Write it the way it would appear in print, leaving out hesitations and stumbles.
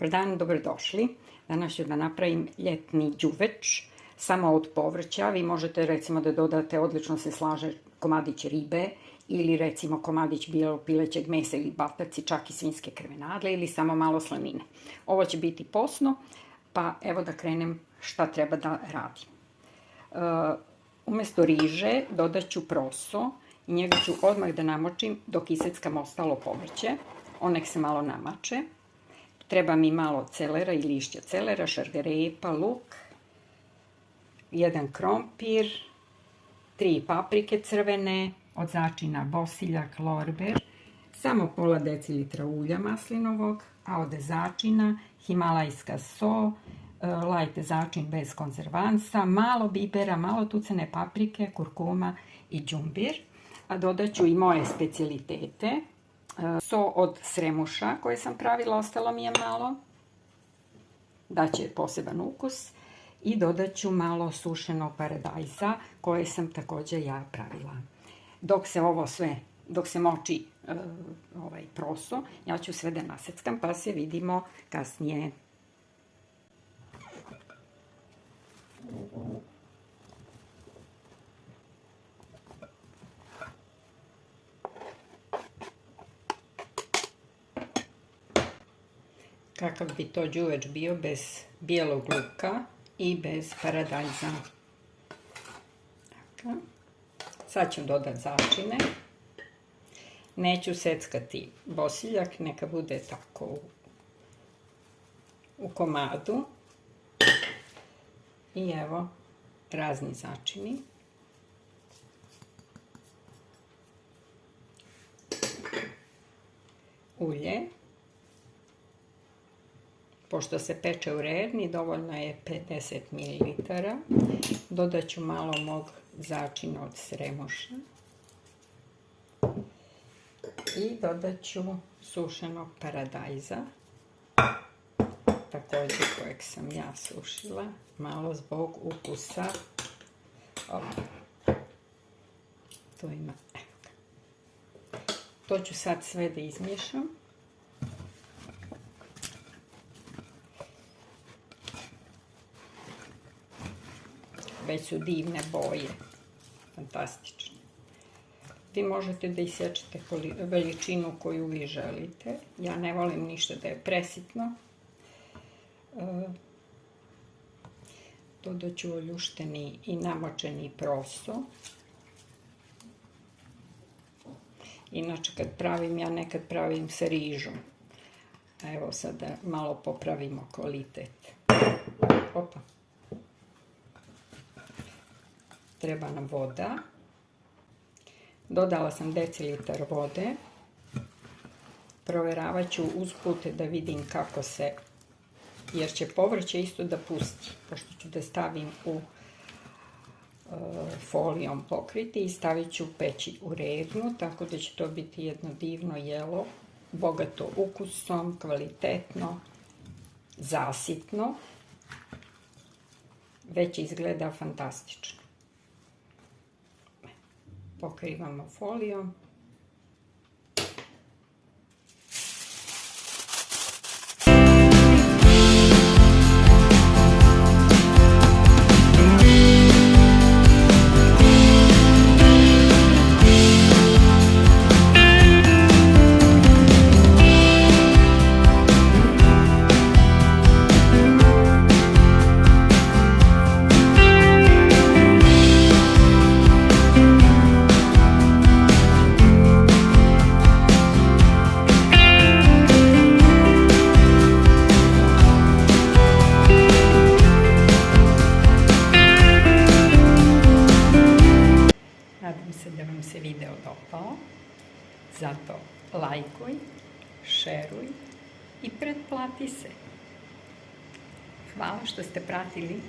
Dobar dan, dobrodošli. Danas ću da napravim ljetni đuveč samo od povrća. Vi možete recimo da dodate, odlično se slaže komadić ribe ili recimo komadić bijelog pilećeg mesa ili bataci, čak i svinjske krmenadle ili samo malo slanine. Ovo će biti posno, pa evo da krenem šta treba da radim. Umesto riže dodat ću proso i njega ću odmah da namočim dok iseckam ostalo povrće. On nek se malo namače. Treba mi malo celera i lišća celera, šargarepa, luk, jedan krompir, 3 paprike crvene, od začina bosiljak, lorber, samo pola decilitra ulja maslinovog, a od začina himalajska so, light začin bez konzervansa, malo bibera, malo tucane paprike, kurkuma i đumbir. A dodat ću i moje specijalitete. So od sremuša koje sam pravila, ostalo mi je malo. Daće poseban ukus. I dodat ću malo sušenog paradajza koje sam također ja pravila. Dok se moči proso, ja ću sve da naseckam pa se vidimo kasnije. Kakav bi to đuveč bio bez bijelog luka i bez paradajza. Sad ću dodati začine. Neću seckati bosiljak, neka bude tako u komadu. I evo razni začini. Ulje. Pošto se peče u rerni, dovoljno je 50 ml. Dodat ću malo mog začina od sremuša. I dodat ću sušenog paradajza. Također kojeg sam ja sušila. Malo zbog ukusa. Tu ima. To ću sad sve da izmiješam. Već su divne boje, fantastične. Vi možete da isečete veličinu koju vi želite. Ja ne volim ništa da je presitno. Dodat ću oljušteni i namočeni proso. Inače kad pravim, ja nekad pravim sa rižom. Evo sad da malo popravimo kvalitet. Opa. Treba nam voda. Dodala sam decilitar vode. Proveravat ću usput da vidim kako se, jer će povrće isto da pusti, pošto ću da stavim u folijom pokriti i stavit ću peći u rernu, tako da će to biti jedno divno jelo, bogato ukusom, kvalitetno, zasitno. Već izgleda fantastično. Pokrivamo folijom. Nadam se da vam se video dopao, zato lajkuj, šeruj i pretplati se. Hvala što ste pratili